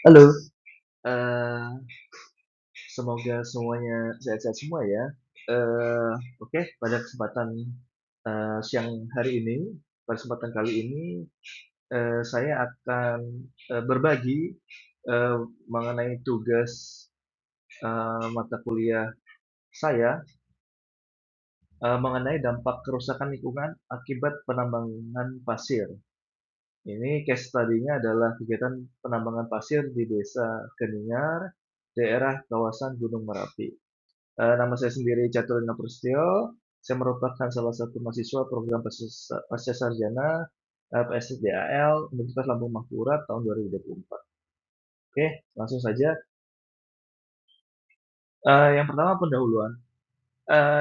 Halo, eee, semoga semuanya sehat-sehat semua ya. Eee, oke, pada kesempatan, siang hari ini, pada kesempatan kali ini, saya akan, berbagi, eee, mengenai tugas, mata kuliah saya, mengenai dampak kerusakan lingkungan akibat penambangan pasir. Ini case study-nya adalah kegiatan penambangan pasir di Desa Keningar, daerah kawasan Gunung Merapi. Nama saya sendiri Caturina Prasetyo. Saya merupakan salah satu mahasiswa program Pascasarjana PSDAL Universitas Lambung Mangkurat tahun 2024. Oke, langsung saja. Yang pertama pendahuluan.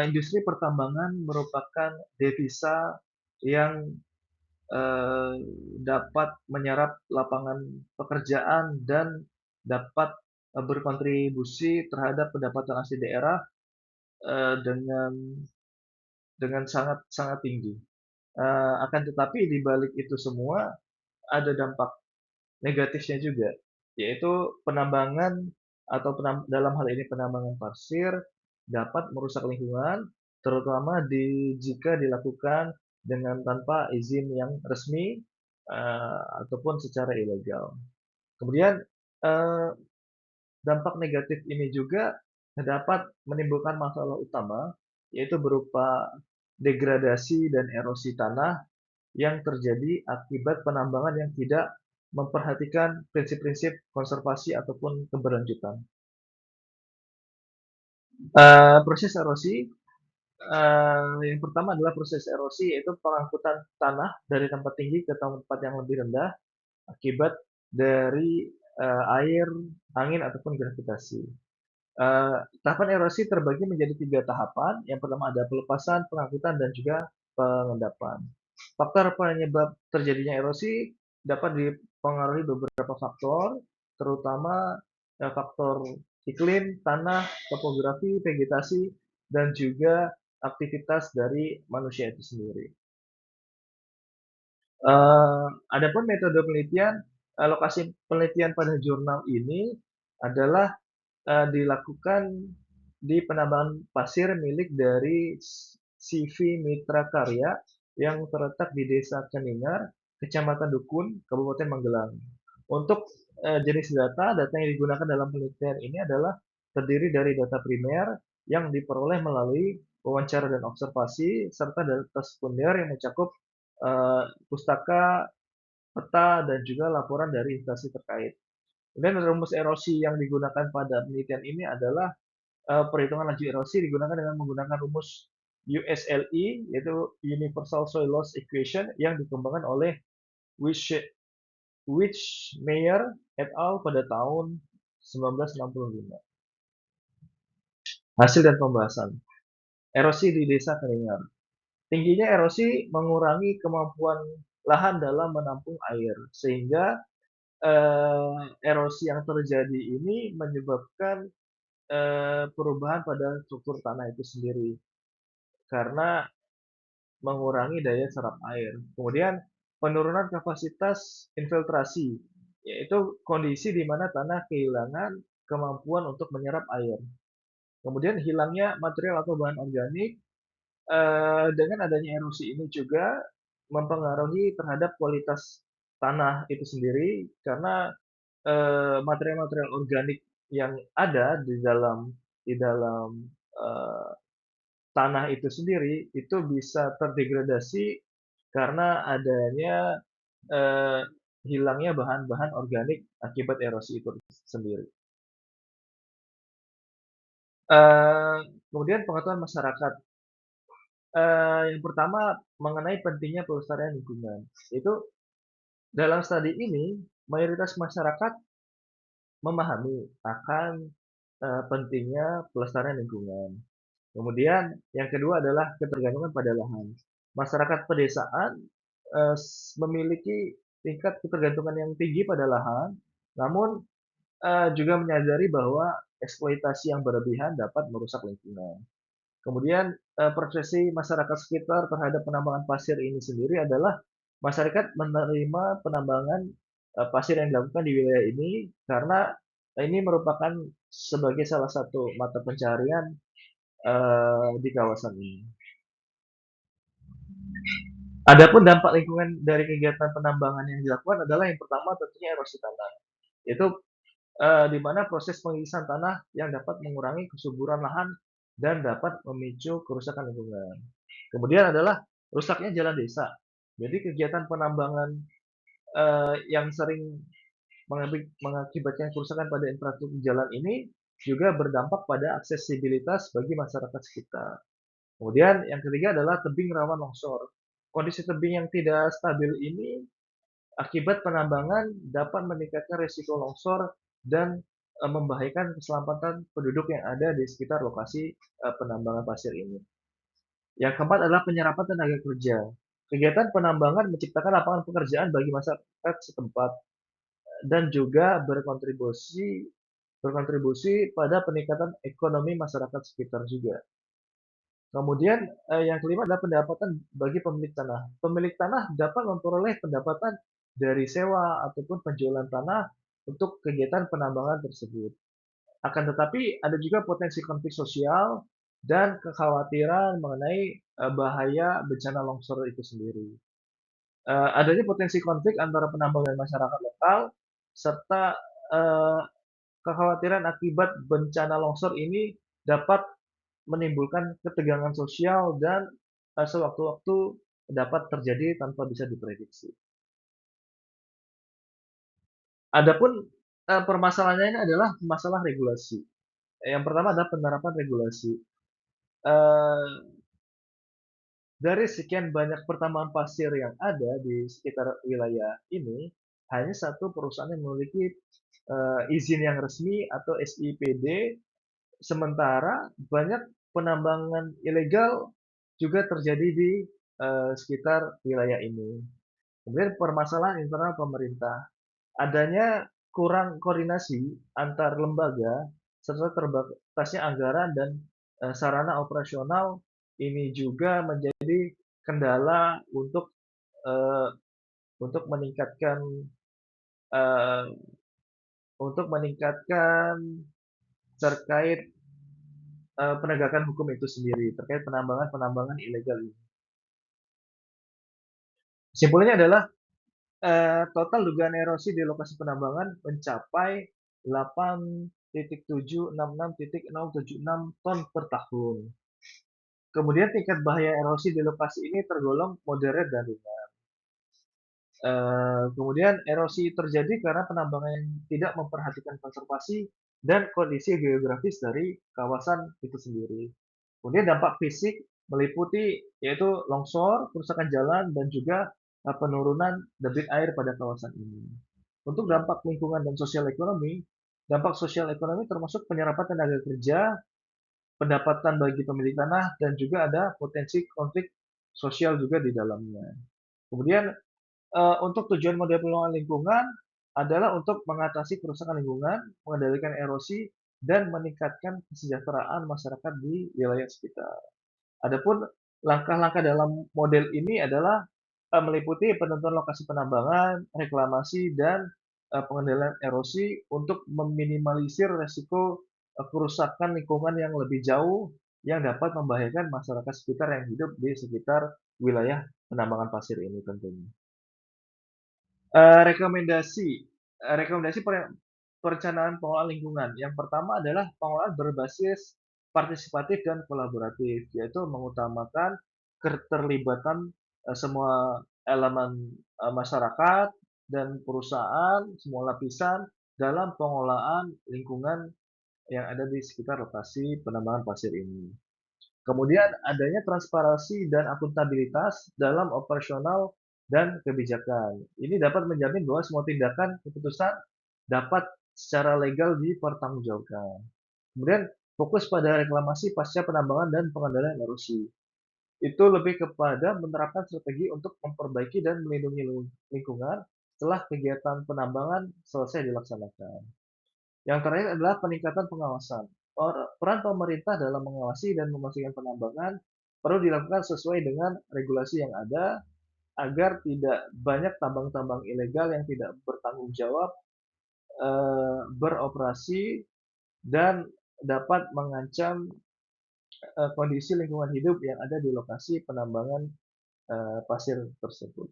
Industri pertambangan merupakan devisa yang eh, dapat menyerap lapangan pekerjaan dan dapat berkontribusi terhadap pendapatan asli daerah dengan sangat sangat tinggi. Akan tetapi di balik itu semua ada dampak negatifnya juga, yaitu penambangan atau dalam hal ini penambangan pasir dapat merusak lingkungan, terutama jika dilakukan dengan tanpa izin yang resmi ataupun secara ilegal. Kemudian eh, dampak negatif ini juga dapat menimbulkan masalah utama, yaitu berupa degradasi dan erosi tanah yang terjadi akibat penambangan yang tidak memperhatikan prinsip-prinsip konservasi ataupun keberlanjutan. Proses erosi, yang pertama adalah proses erosi, yaitu pengangkutan tanah dari tempat tinggi ke tempat yang lebih rendah akibat dari air, angin, ataupun gravitasi. Tahapan erosi terbagi menjadi 3 tahapan. Yang pertama ada pelepasan, pengangkutan, dan juga pengendapan. Faktor penyebab terjadinya erosi dapat dipengaruhi beberapa faktor, terutama faktor iklim, tanah, topografi, vegetasi, dan juga aktivitas dari manusia itu sendiri. Adapun metode penelitian, lokasi penelitian pada jurnal ini adalah dilakukan di penambangan pasir milik dari CV Mitra Karya yang terletak di Desa Keningar, Kecamatan Dukun, Kabupaten Magelang. Untuk jenis data, data yang digunakan dalam penelitian ini adalah terdiri dari data primer yang diperoleh melalui wawancara dan observasi, serta data sekunder yang mencakup pustaka, peta, dan juga laporan dari instansi terkait. Kemudian rumus erosi yang digunakan pada penelitian ini adalah perhitungan laju erosi digunakan dengan menggunakan rumus USLE, yaitu Universal Soil Loss Equation, yang dikembangkan oleh Wichmeyer et al. Pada tahun 1965. Hasil dan pembahasan. Erosi di Desa Keningar. Tingginya erosi mengurangi kemampuan lahan dalam menampung air, sehingga erosi yang terjadi ini menyebabkan perubahan pada struktur tanah itu sendiri karena mengurangi daya serap air. Kemudian penurunan kapasitas infiltrasi, yaitu kondisi di mana tanah kehilangan kemampuan untuk menyerap air. Kemudian hilangnya material atau bahan organik dengan adanya erosi ini juga mempengaruhi terhadap kualitas tanah itu sendiri karena material-material organik yang ada di dalam eh, tanah itu sendiri itu bisa terdegradasi karena adanya eh, hilangnya bahan-bahan organik akibat erosi itu sendiri. Eh, Kemudian pengetahuan masyarakat. Yang pertama mengenai pentingnya pelestarian lingkungan. Itu dalam studi ini mayoritas masyarakat memahami akan pentingnya pelestarian lingkungan. Kemudian yang kedua adalah ketergantungan pada lahan. Masyarakat pedesaan memiliki tingkat ketergantungan yang tinggi pada lahan, namun juga menyadari bahwa eksploitasi yang berlebihan dapat merusak lingkungan. Kemudian persepsi masyarakat sekitar terhadap penambangan pasir ini sendiri adalah masyarakat menerima penambangan pasir yang dilakukan di wilayah ini karena ini merupakan sebagai salah satu mata pencaharian di kawasan ini. Adapun dampak lingkungan dari kegiatan penambangan yang dilakukan adalah yang pertama tentunya erosi tanah. Itu di mana proses pengikisan tanah yang dapat mengurangi kesuburan lahan dan dapat memicu kerusakan lingkungan. Kemudian adalah rusaknya jalan desa. Jadi kegiatan penambangan yang sering mengakibatkan kerusakan pada infrastruktur jalan ini juga berdampak pada aksesibilitas bagi masyarakat sekitar. Kemudian yang ketiga adalah tebing rawan longsor. Kondisi tebing yang tidak stabil ini akibat penambangan dapat meningkatkan risiko longsor dan membahayakan keselamatan penduduk yang ada di sekitar lokasi penambangan pasir ini. Yang keempat adalah penyerapan tenaga kerja. Kegiatan penambangan menciptakan lapangan pekerjaan bagi masyarakat setempat dan juga berkontribusi pada peningkatan ekonomi masyarakat sekitar juga. Kemudian yang kelima adalah pendapatan bagi pemilik tanah. Pemilik tanah dapat memperoleh pendapatan dari sewa ataupun penjualan tanah untuk kegiatan penambangan tersebut. Akan tetapi ada juga potensi konflik sosial dan kekhawatiran mengenai bahaya bencana longsor itu sendiri. Adanya potensi konflik antara penambang dan masyarakat lokal serta eh, kekhawatiran akibat bencana longsor ini dapat menimbulkan ketegangan sosial dan sewaktu-waktu dapat terjadi tanpa bisa diprediksi. Adapun permasalahannya ini adalah masalah regulasi. Yang pertama adalah penerapan regulasi. Eh, dari sekian banyak pertambangan pasir yang ada di sekitar wilayah ini, hanya satu perusahaan yang memiliki izin yang resmi atau SIPD, sementara banyak penambangan ilegal juga terjadi di sekitar wilayah ini. Kemudian permasalahan internal pemerintah, adanya kurang koordinasi antar lembaga serta terbatasnya anggaran dan sarana operasional ini juga menjadi kendala eh, untuk meningkatkan eh, untuk meningkatkan terkait penegakan hukum itu sendiri terkait penambangan-penambangan ilegal ini. Simpulnya adalah total dugaan erosi di lokasi penambangan mencapai 8.766.076 ton per tahun. Kemudian tingkat bahaya erosi di lokasi ini tergolong moderat dan ringan. Kemudian erosi terjadi karena penambangan yang tidak memperhatikan konservasi dan kondisi geografis dari kawasan itu sendiri. Kemudian dampak fisik meliputi yaitu longsor, kerusakan jalan, dan juga penurunan debit air pada kawasan ini. Untuk dampak lingkungan dan sosial ekonomi, dampak sosial ekonomi termasuk penyerapan tenaga kerja, pendapatan bagi pemilik tanah, dan juga ada potensi konflik sosial juga di dalamnya. Kemudian untuk tujuan model pengelolaan lingkungan adalah untuk mengatasi kerusakan lingkungan, mengendalikan erosi, dan meningkatkan kesejahteraan masyarakat di wilayah sekitar. Adapun langkah-langkah dalam model ini adalah meliputi penentuan lokasi penambangan, reklamasi, dan pengendalian erosi untuk meminimalisir resiko kerusakan lingkungan yang lebih jauh yang dapat membahayakan masyarakat sekitar yang hidup di sekitar wilayah penambangan pasir ini tentunya. Rekomendasi rekomendasi perencanaan pengelolaan lingkungan. Yang pertama adalah pengelolaan berbasis partisipatif dan kolaboratif, yaitu mengutamakan keterlibatan semua elemen masyarakat dan perusahaan, semua lapisan dalam pengelolaan lingkungan yang ada di sekitar lokasi penambangan pasir ini. Kemudian adanya transparansi dan akuntabilitas dalam operasional dan kebijakan. Ini dapat menjamin bahwa semua tindakan keputusan dapat secara legal dipertanggungjawabkan. Kemudian fokus pada reklamasi pasca penambangan dan pengendalian erosi. Itu lebih kepada menerapkan strategi untuk memperbaiki dan melindungi lingkungan setelah kegiatan penambangan selesai dilaksanakan. Yang terakhir adalah peningkatan pengawasan. Peran pemerintah dalam mengawasi dan memastikan penambangan perlu dilakukan sesuai dengan regulasi yang ada agar tidak banyak tambang-tambang ilegal yang tidak bertanggung jawab, beroperasi dan dapat mengancam, kondisi lingkungan hidup yang ada di lokasi penambangan, pasir tersebut.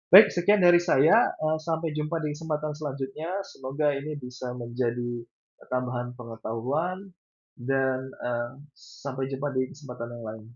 Baik, sekian dari saya, sampai jumpa di kesempatan selanjutnya. Semoga ini bisa menjadi tambahan pengetahuan dan, sampai jumpa di kesempatan yang lain.